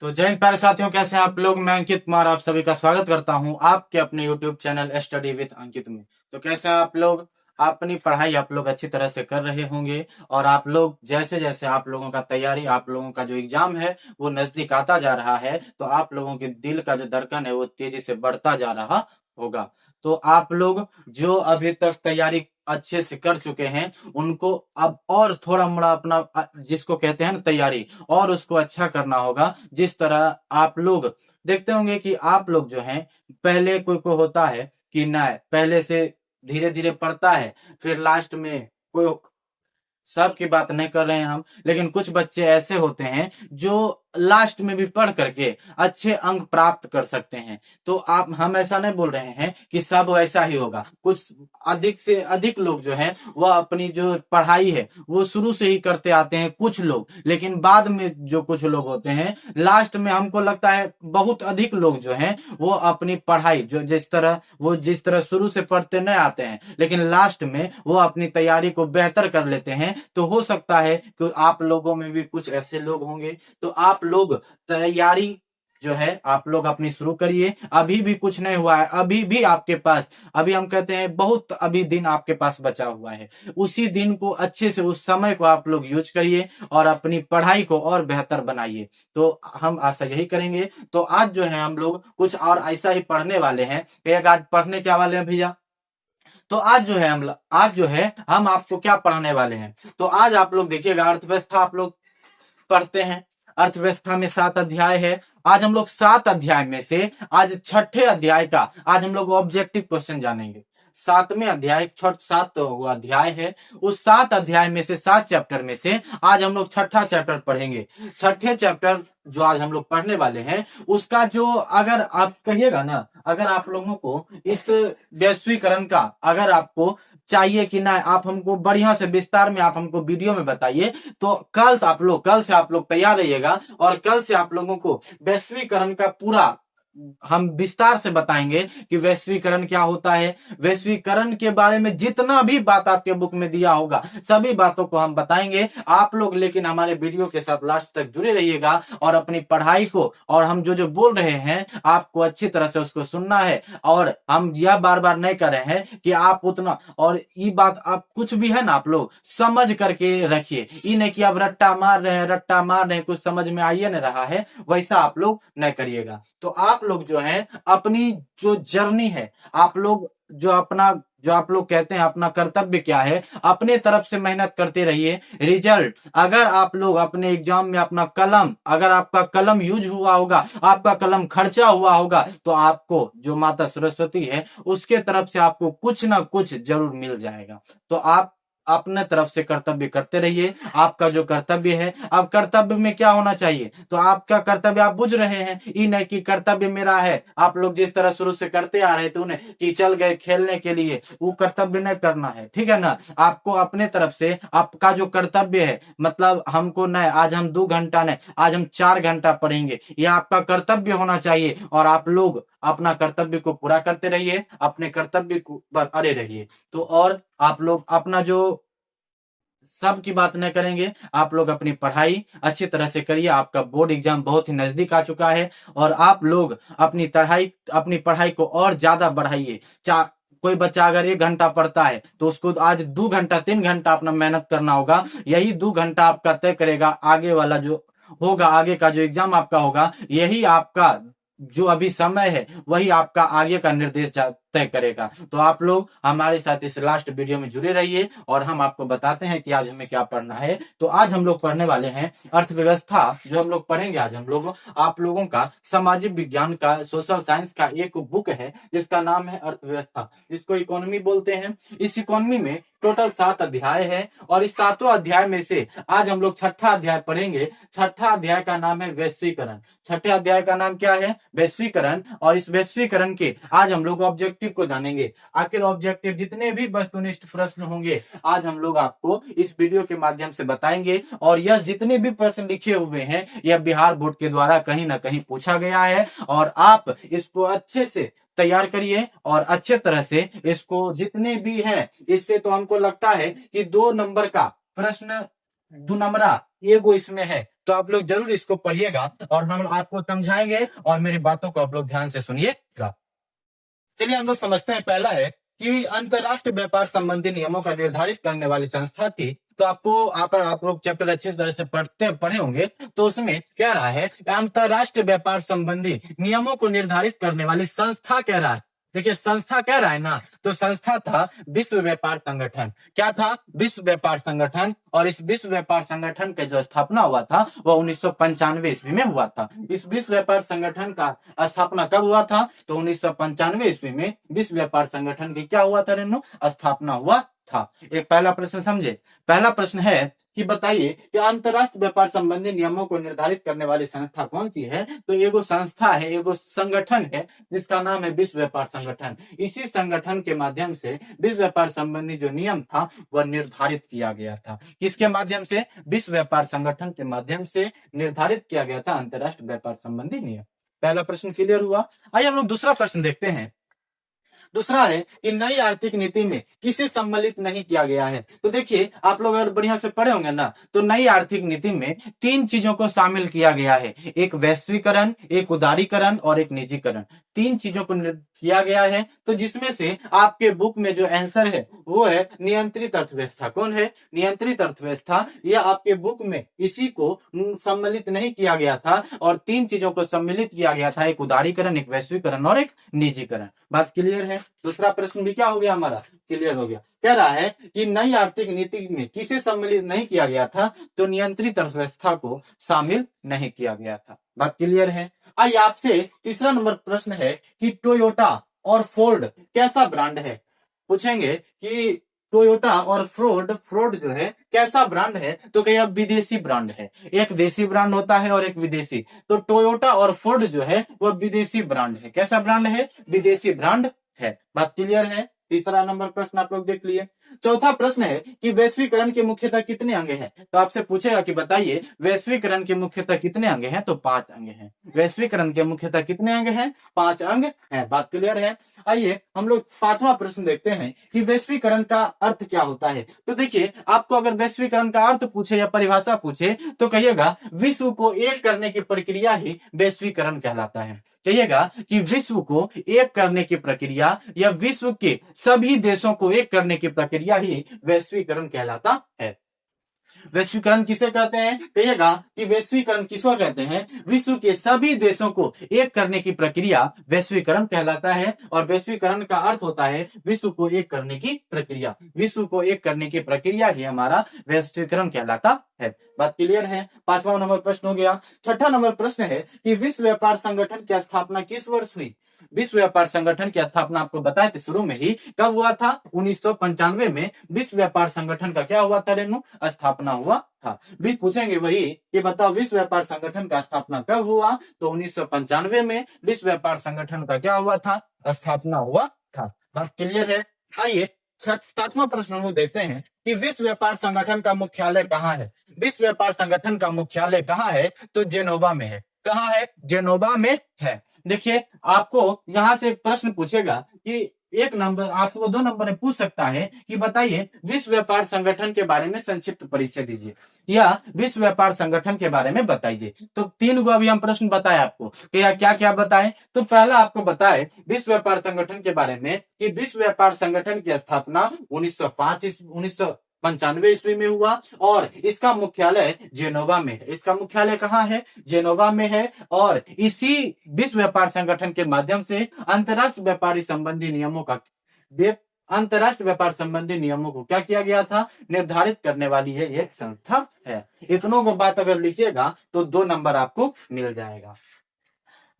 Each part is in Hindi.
तो जय हिंद प्यारे साथियों, कैसे हैं आप लोग। मैं अंकित कुमार आप सभी का स्वागत करता हूं आपके अपने यूट्यूब चैनल स्टडी विद अंकित में। तो कैसे हैं आप लोग। अपनी पढ़ाई आप लोग अच्छी तरह से कर रहे होंगे और आप लोग जैसे जैसे आप लोगों का तैयारी, आप लोगों का जो एग्जाम है वो नजदीक आता जा रहा है, तो आप लोगों के दिल का जो धड़कन है वो तेजी से बढ़ता जा रहा होगा। तो आप लोग जो अभी तक तैयारी अच्छे से कर चुके हैं उनको अब और थोड़ा मोड़ा अपना जिसको कहते हैं ना तैयारी, और उसको अच्छा करना होगा। जिस तरह आप लोग देखते होंगे कि आप लोग जो हैं, पहले कोई को होता है कि ना पहले से धीरे धीरे पढ़ता है, फिर लास्ट में कोई, सबकी बात नहीं कर रहे हैं हम, लेकिन कुछ बच्चे ऐसे होते हैं जो लास्ट में भी पढ़ करके अच्छे अंक प्राप्त कर सकते हैं। तो आप, हम ऐसा नहीं बोल रहे हैं कि सब वैसा ही होगा। कुछ अधिक से अधिक लोग जो हैं वह अपनी जो पढ़ाई है वो शुरू से ही करते आते हैं कुछ लोग, लेकिन बाद में जो कुछ लोग होते हैं लास्ट में, हमको लगता है बहुत अधिक लोग जो हैं वो अपनी पढ़ाई जो जिस तरह शुरू से पढ़ते नहीं आते हैं, लेकिन लास्ट में वो अपनी तैयारी को बेहतर कर लेते हैं। तो हो सकता है कि आप लोगों में भी कुछ ऐसे लोग होंगे। तो आप लोग तैयारी जो है आप लोग अपनी शुरू करिए। अभी भी कुछ नहीं हुआ है, अभी भी आपके पास, अभी हम कहते हैं बहुत अभी दिन आपके पास बचा हुआ है। उसी दिन को अच्छे से, उस समय को आप लोग यूज करिए और अपनी पढ़ाई को और बेहतर बनाइए। तो हम आशा यही करेंगे। तो आज जो है हम लोग कुछ और ऐसा ही पढ़ने वाले हैं। एक आज पढ़ने क्या वाले हैं भैया, तो आज जो है हम आपको क्या पढ़ाने वाले हैं। तो आज आप लोग देखिएगा, अर्थव्यवस्था आप लोग पढ़ते हैं। अर्थव्यवस्था में 7 अध्याय है। आज हम लोग 7 अध्याय में से आज छठे अध्याय का आज हम लोग ऑब्जेक्टिव क्वेश्चन जानेंगे। 7वें अध्याय, 7 अध्याय है, उस 7 अध्याय में से 7 चैप्टर में से आज हम लोग छठा चैप्टर पढ़ेंगे। छठे चैप्टर जो आज हम लोग पढ़ने वाले हैं उसका जो, अगर आप कहिएगा ना, अगर आप लोगों को इस वैश्वीकरण का अगर आपको चाहिए कि ना आप हमको बढ़िया से विस्तार में आप हमको वीडियो में बताइए, तो कल से आप लोग तैयार रहिएगा और कल से आप लोगों को वैश्वीकरण का पूरा हम विस्तार से बताएंगे कि वैश्वीकरण क्या होता है। वैश्वीकरण के बारे में जितना भी बात आपके बुक में दिया होगा सभी बातों को हम बताएंगे। आप लोग लेकिन हमारे वीडियो के साथ लास्ट तक जुड़े रहिएगा और अपनी पढ़ाई को, और हम जो जो बोल रहे हैं आपको अच्छी तरह से उसको सुनना है। और हम यह बार बार नहीं कर रहे हैं कि आप उतना, और ये बात आप कुछ भी है ना आप लोग समझ करके रखिए। ये नहीं कि आप रट्टा मार रहे हैं, कुछ समझ में आइए नहीं रहा है, वैसा आप लोग नहीं करिएगा। तो आप लोग जो है अपनी जो जर्नी है, आप लोग जो अपना, जो आप लोग कहते हैं अपना कर्तव्य क्या है, अपने तरफ से मेहनत करते रहिए। रिजल्ट, अगर आप लोग अपने एग्जाम में अपना कलम, अगर आपका कलम यूज हुआ होगा, आपका कलम खर्चा हुआ होगा, तो आपको जो माता सरस्वती है उसके तरफ से आपको कुछ ना कुछ जरूर मिल जाएगा। तो आप अपने तरफ से कर्तव्य करते रहिए। आपका जो कर्तव्य है, अब कर्तव्य में क्या होना चाहिए, तो आपका कर्तव्य आप बुझ रहे हैं, ये नहीं कि कर्तव्य मेरा है, आप लोग जिस तरह शुरू से करते आ रहे थे उन्हें कि चल गए खेलने के लिए, वो कर्तव्य नहीं करना है, ठीक है ना। आपको अपने तरफ से आपका जो कर्तव्य है, मतलब हमको नहीं, आज हम 2 घंटा नहीं, आज हम 4 घंटा पढ़ेंगे, यह आपका कर्तव्य होना चाहिए। और आप लोग अपना कर्तव्य को पूरा करते रहिए, अपने कर्तव्य को पर अड़े रहिए। तो और आप लोग अपना जो, सब की बात नहीं करेंगे, आप लोग अपनी पढ़ाई अच्छी तरह से करिए। आपका बोर्ड एग्जाम बहुत ही नजदीक आ चुका है और आप लोग अपनी पढ़ाई को और ज्यादा बढ़ाइए। कोई बच्चा अगर 1 घंटा पढ़ता है तो उसको आज 2 घंटा 3 घंटा अपना मेहनत करना होगा। यही 2 घंटा आपका तय करेगा आगे वाला जो होगा, आगे का जो एग्जाम आपका होगा, यही आपका जो अभी समय है वही आपका आगे का निर्देश तय करेगा। तो आप लोग हमारे साथ इस लास्ट वीडियो में जुड़े रहिए और हम आपको बताते हैं कि आज हमें क्या पढ़ना है। तो आज हम लोग पढ़ने वाले हैं अर्थव्यवस्था। जो हम लोग पढ़ेंगे आज हम लोग, आप लोगों का सामाजिक विज्ञान का, सोशल साइंस का एक बुक है जिसका नाम है अर्थव्यवस्था, जिसको इकोनॉमी बोलते हैं। इस इकोनॉमी में टोटल 7 अध्याय है और इस 7 अध्याय में से आज हम लोग छठा अध्याय पढ़ेंगे। छठा अध्याय का नाम है वैश्वीकरण। छठे अध्याय का नाम क्या है, वैश्वीकरण। और इस वैश्वीकरण के आज हम लोग ऑब्जेक्टिव को जानेंगे। आखिर ऑब्जेक्टिव जितने भी वस्तुनिष्ठ प्रश्न होंगे आज हम लोग आपको इस वीडियो के माध्यम से बताएंगे। और यह जितने भी प्रश्न लिखे हुए हैं यह बिहार बोर्ड के द्वारा कहीं ना कहीं पूछा गया है और आप इसको अच्छे से तैयार करिए और अच्छे तरह से इसको, जितने भी हैं इससे तो हमको लगता है कि 2 नंबर का प्रश्न, 2 नंबरा एगो इसमें है, तो आप लोग जरूर इसको पढ़िएगा और हम आपको समझाएंगे और मेरी बातों को आप लोग ध्यान से सुनिएगा। चलिए हम लोग समझते हैं। पहला है कि अंतरराष्ट्रीय व्यापार संबंधी नियमों का निर्धारित करने वाली संस्था थी। तो आपको आप लोग चैप्टर अच्छी तरह से पढ़े होंगे, तो उसमें क्या रहा है, अंतरराष्ट्रीय व्यापार संबंधी नियमों को निर्धारित करने वाली संस्था कह रहा है। देखिए संस्था कह रहा है ना, तो संस्था था विश्व व्यापार संगठन। क्या था? विश्व व्यापार संगठन। और इस विश्व व्यापार संगठन का जो स्थापना हुआ था वह 1995 ईस्वी में हुआ था। इस विश्व व्यापार संगठन का स्थापना कब हुआ था? तो 1995 ईस्वी में विश्व व्यापार संगठन की क्या हुआ था रेनो? स्थापना हुआ था। एक पहला प्रश्न समझे। पहला प्रश्न है कि बताइए कि अंतरराष्ट्रीय व्यापार संबंधी नियमों को निर्धारित करने वाली संस्था कौन सी है? तो एगो संस्था है, एगो संगठन है जिसका नाम है विश्व व्यापार संगठन। इसी संगठन के माध्यम से विश्व व्यापार संबंधी जो नियम था वह निर्धारित किया गया था। किसके माध्यम से? विश्व व्यापार संगठन के माध्यम से निर्धारित किया गया था अंतरराष्ट्रीय व्यापार संबंधी नियम। पहला प्रश्न क्लियर हुआ। आइए हम लोग दूसरा प्रश्न देखते हैं। दूसरा है कि नई आर्थिक नीति में किसे सम्मिलित नहीं किया गया है? तो देखिए आप लोग अगर बढ़िया से पढ़े होंगे ना, तो नई आर्थिक नीति में 3 चीजों को शामिल किया गया है। एक वैश्वीकरण, एक उदारीकरण और एक निजीकरण। 3 चीजों को किया गया है। तो जिसमें से आपके बुक में जो आंसर है वो है नियंत्रित अर्थव्यवस्था। कौन है? नियंत्रित अर्थव्यवस्था। यह आपके बुक में इसी को सम्मिलित नहीं किया गया था और 3 चीजों को सम्मिलित किया गया था, एक उदारीकरण, एक वैश्वीकरण और एक निजीकरण। बात क्लियर है? दूसरा प्रश्न भी क्या हो गया हमारा? क्लियर हो गया। कह रहा है कि नई आर्थिक नीति में किसे सम्मिलित नहीं किया गया था? तो नियंत्रित अर्थव्यवस्था को शामिल नहीं किया गया था। बात क्लियर है? आइए आपसे तीसरा नंबर प्रश्न है कि टोयोटा और फोर्ड कैसा ब्रांड है? पूछेंगे कि टोयोटा और फोर्ड जो है कैसा ब्रांड है? तो क्या विदेशी ब्रांड है। एक देसी ब्रांड होता है और एक विदेशी। तो टोयोटा और फोर्ड जो है वह विदेशी ब्रांड है। कैसा ब्रांड है? विदेशी ब्रांड है। बात क्लियर है? तीसरा नंबर प्रश्न आप लोग देख लिए। चौथा प्रश्न है कि वैश्वीकरण के मुख्यतः कितने अंग हैं? तो आपसे पूछेगा कि बताइए वैश्वीकरण के मुख्यतः कितने अंग हैं? तो 5 अंग हैं। वैश्वीकरण के मुख्यतः कितने अंग हैं? 5 अंग हैं। बात क्लियर है? आइए हम लोग 5वां प्रश्न देखते हैं कि वैश्वीकरण का अर्थ क्या होता है। तो देखिए आपको अगर वैश्वीकरण का अर्थ पूछे या परिभाषा पूछे तो कहिएगा विश्व को एक करने की प्रक्रिया ही वैश्वीकरण कहलाता है। कहिएगा कि विश्व को एक करने की प्रक्रिया या विश्व के सभी देशों को एक करने की प्रक्रिया ही वैश्वीकरण कहलाता है। वैश्वीकरण किसे कहते हैं? कहिएगा कि वैश्वीकरण किसको कहते हैं? विश्व के सभी देशों को एक करने की प्रक्रिया वैश्वीकरण कहलाता है। और वैश्वीकरण का अर्थ होता है विश्व को एक करने की प्रक्रिया। विश्व को एक करने की प्रक्रिया ही हमारा वैश्वीकरण कहलाता है। बात क्लियर है? 5वां नंबर प्रश्न हो गया। छठा नंबर प्रश्न है कि विश्व व्यापार संगठन की स्थापना किस वर्ष हुई? विश्व व्यापार संगठन की स्थापना आपको बताए थे शुरू में ही, कब हुआ था? 1995 में विश्व व्यापार संगठन का क्या हुआ था रेनू? स्थापना हुआ था। भी पूछेंगे वही कि बताओ विश्व व्यापार संगठन का स्थापना कब हुआ? तो 1995 में विश्व व्यापार संगठन का क्या हुआ था? स्थापना हुआ था। बात क्लियर है? आइए 7वां प्रश्न हम लोग देखते हैं कि विश्व व्यापार संगठन का मुख्यालय कहाँ है? विश्व व्यापार संगठन का मुख्यालय कहाँ है? तो जेनोवा में है। कहाँ है? जेनोवा में है। देखिए आपको यहां से प्रश्न पूछेगा कि 1 नंबर, आपको 2 नंबर में पूछ सकता है कि बताइए विश्व व्यापार संगठन के बारे में संक्षिप्त परिचय दीजिए या विश्व व्यापार संगठन के बारे में बताइए। तो 3 को अभी हम प्रश्न बताए आपको कि क्या क्या बताए। तो पहला आपको बताए विश्व व्यापार संगठन के बारे में कि विश्व व्यापार संगठन की स्थापना 1995 ईस्वी में हुआ और इसका मुख्यालय जेनोवा में है। इसका मुख्यालय कहाँ है? जेनोवा में है। और इसी विश्व व्यापार संगठन के माध्यम से अंतरराष्ट्रीय व्यापारी संबंधी नियमों का अंतरराष्ट्रीय व्यापार संबंधी नियमों को क्या किया गया था? निर्धारित करने वाली है एक संस्था है। इतनों को बात अगर लिखिएगा तो 2 नंबर आपको मिल जाएगा।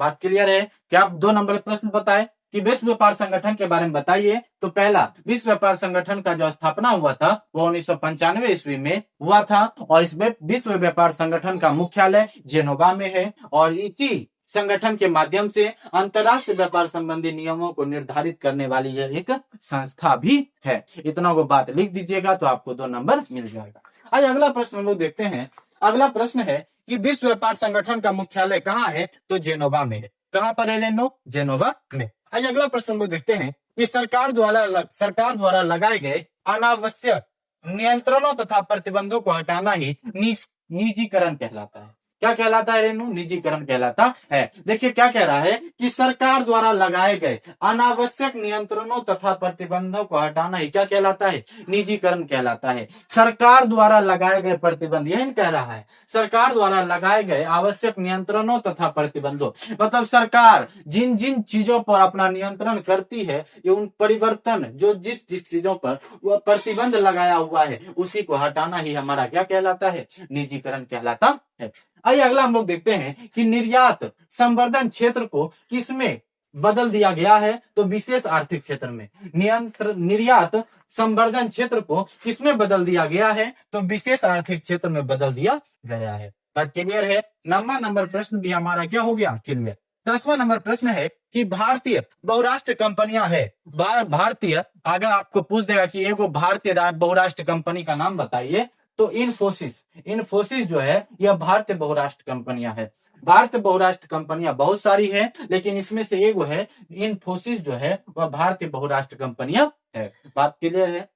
बात क्लियर है? क्या आप 2 नंबर प्रश्न बताए कि विश्व व्यापार संगठन के बारे में बताइए। तो पहला विश्व व्यापार संगठन का जो स्थापना हुआ था वो 1995 ईस्वी में हुआ था और इसमें विश्व व्यापार संगठन का मुख्यालय जेनोवा में है और इसी संगठन के माध्यम से अंतरराष्ट्रीय व्यापार संबंधी नियमों को निर्धारित करने वाली यह एक संस्था भी है। इतना को बात लिख दीजिएगा तो आपको 2 नंबर मिल जाएगा। आज अगला प्रश्न हम लोग देखते हैं। अगला प्रश्न है कि विश्व व्यापार संगठन का मुख्यालय कहाँ है? तो जेनोवा में है। कहाँ पर है लेनो? जेनोवा में। आज अगला प्रश्न हम लोग देखते हैं कि सरकार द्वारा लगाए गए अनावश्यक नियंत्रणों तथा प्रतिबंधों को हटाना ही निजीकरण कहलाता है। क्या कहलाता है रेनू? निजीकरण कहलाता है। देखिए क्या कह रहा है कि सरकार द्वारा लगाए गए अनावश्यक नियंत्रणों तथा प्रतिबंधों को हटाना ही क्या कहलाता है? निजीकरण कहलाता है। सरकार द्वारा लगाए गए प्रतिबंध, यही कह रहा है, सरकार द्वारा लगाए गए आवश्यक नियंत्रणों तथा प्रतिबंधों, मतलब सरकार जिन जिन चीजों पर अपना नियंत्रण करती है, ये उन परिवर्तन जो जिस जिस चीजों पर वह प्रतिबंध लगाया हुआ है उसी को हटाना ही हमारा क्या कहलाता है? निजीकरण कहलाता है। आइए अगला हम लोग देखते हैं कि निर्यात संवर्धन क्षेत्र को किसमें बदल दिया गया है? तो विशेष आर्थिक क्षेत्र में। निर्यात संवर्धन क्षेत्र को किसमें बदल दिया गया है? तो विशेष आर्थिक क्षेत्र में बदल दिया गया है। बात क्लियर है? 9वां नंबर प्रश्न भी हमारा क्या हो गया? क्लियर। 10वां नंबर प्रश्न है कि भारतीय बहुराष्ट्र कंपनियां है, भारतीय, अगर आपको पूछ देगा कि एगो भारतीय बहुराष्ट्र कंपनी का नाम बताइए, तो इन्फोसिस जो है यह भारतीय बहुराष्ट्र कंपनियां है। भारतीय बहुराष्ट्र कंपनियां बहुत सारी है, लेकिन इसमें से एगो है इन्फोसिस जो है वह भारतीय बहुराष्ट्र कंपनियां है। बात क्लियर है?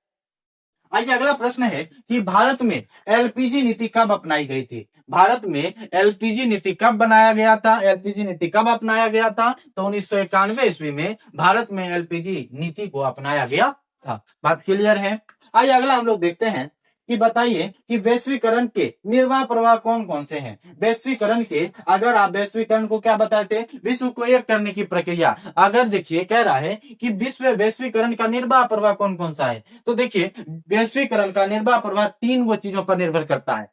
आइए अगला प्रश्न है कि भारत में एलपीजी नीति कब अपनाई गई थी? भारत में एलपीजी नीति कब बनाया गया था? एलपीजी नीति कब अपनाया गया था? तो 1991 ईस्वी में भारत में एलपीजी नीति को अपनाया गया था। बात क्लियर है? आइए अगला हम लोग देखते हैं कि बताइए कि वैश्वीकरण के निर्वाह प्रवाह कौन कौन से हैं? वैश्वीकरण के, अगर आप वैश्वीकरण को क्या बताते? विश्व को एक करने की प्रक्रिया। अगर देखिए कह रहा है कि विश्व वैश्वीकरण का निर्वाह प्रवाह कौन कौन सा है, तो देखिए वैश्वीकरण का निर्वाह प्रवाह 3 वो चीजों पर निर्भर करता है।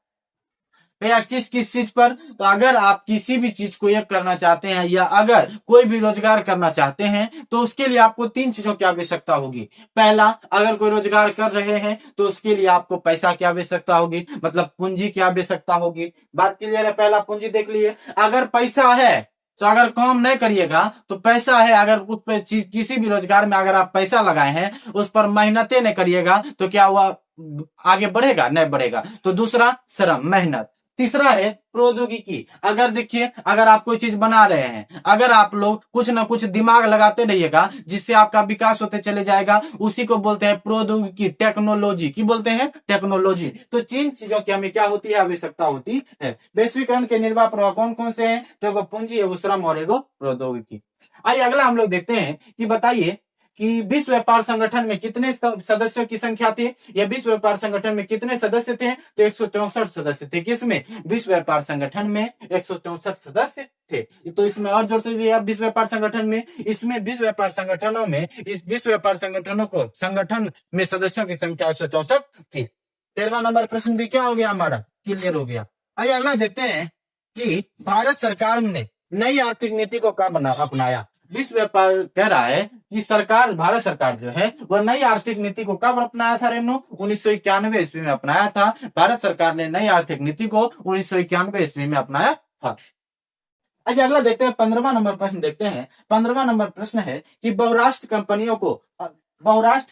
या किस किस चीज पर? तो अगर आप किसी भी चीज को एक करना चाहते हैं या अगर कोई भी रोजगार करना चाहते हैं तो उसके लिए आपको 3 चीजों की आवश्यकता होगी। पहला, अगर कोई रोजगार कर रहे हैं तो उसके लिए आपको पैसा की आवश्यकता होगी, मतलब पूंजी की आवश्यकता होगी। बात क्लियर है? पहला पूंजी देख लिए। अगर पैसा है तो अगर काम नहीं करिएगा तो पैसा है, अगर उस पर किसी भी रोजगार में अगर आप पैसा लगाए हैं उस पर मेहनतें नहीं करिएगा तो क्या हुआ? आगे बढ़ेगा? नहीं बढ़ेगा। तो दूसरा श्रम, मेहनत। तीसरा है प्रौद्योगिकी। अगर देखिए अगर आप कोई चीज बना रहे हैं, अगर आप लोग कुछ ना कुछ दिमाग लगाते रहिएगा जिससे आपका विकास होते चले जाएगा, उसी को बोलते हैं प्रौद्योगिकी, टेक्नोलॉजी। की बोलते हैं? टेक्नोलॉजी। तो 3 चीजों की हमें क्या होती है? आवश्यकता होती है। वैश्वीकरण के निर्वाह प्रवाह कौन कौन से हैं? तो एगो पूंजी, एगो श्रम और एगो प्रौद्योगिकी। आइए अगला हम लोग देखते हैं कि बताइए कि विश्व व्यापार संगठन में कितने सदस्यों की संख्या थी? या विश्व व्यापार संगठन में कितने सदस्य थे? तो 164 सदस्य थे। किसमें? विश्व व्यापार संगठन में 164 सदस्य थे। तो इसमें और जोर से दिया विश्व व्यापार संगठन में, इसमें विश्व व्यापार संगठनों में, इस विश्व व्यापार संगठनों को, संगठन में सदस्यों की संख्या 164 थी। 13वां नंबर प्रश्न भी क्या हो गया? हमारा क्लियर हो गया। आइए अगला देखते हैं कि भारत सरकार ने नई आर्थिक नीति को कब अपनाया? विश्व व्यापार कह रहा है कि सरकार, भारत सरकार जो है वह नई आर्थिक नीति को कब अपनाया था रेनू? 1991 ईस्वी में अपनाया था। भारत सरकार ने नई आर्थिक नीति को 1991 ईस्वी में अपनाया था। आइए अगला देखते हैं, 15वां नंबर प्रश्न देखते हैं। 15वां नंबर प्रश्न है कि बहुराष्ट्र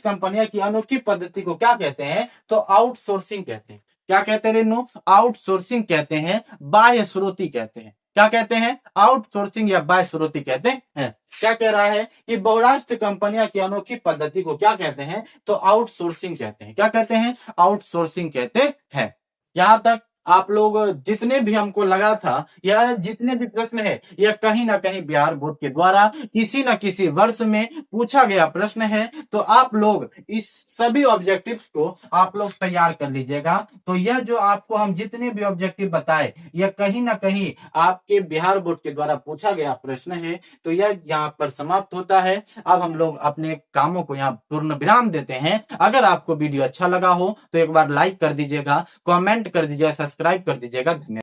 कंपनियों की अनोखी पद्धति को क्या कहते हैं? तो आउटसोर्सिंग कहते हैं। क्या कहते हैं रेनू? आउटसोर्सिंग कहते हैं, बाह्य स्रोती कहते हैं। क्या कहते हैं? आउटसोर्सिंग या बाह्य स्रोती कहते हैं। क्या कह रहा है कि बहुराष्ट्र कंपनियां की अनोखी पद्धति को क्या कहते हैं? तो आउटसोर्सिंग कहते हैं। क्या कहते हैं? आउटसोर्सिंग कहते हैं। यहां तक आप लोग जितने भी हमको लगा था या जितने भी प्रश्न है यह कहीं ना कहीं बिहार बोर्ड के द्वारा किसी न किसी वर्ष में पूछा गया प्रश्न है। तो आप लोग इस सभी ऑब्जेक्टिव्स को आप लोग तैयार कर लीजिएगा। तो यह जो आपको हम जितने भी ऑब्जेक्टिव बताए यह कहीं ना कहीं आपके बिहार बोर्ड के द्वारा पूछा गया प्रश्न है। तो यह यहाँ पर समाप्त होता है। अब हम लोग अपने कामों को यहाँ पूर्ण विराम देते हैं। अगर आपको वीडियो अच्छा लगा हो तो एक बार लाइक कर दीजिएगा, कमेंट कर दीजिएगा, सब्सक्राइब कर दीजिएगा। धन्यवाद।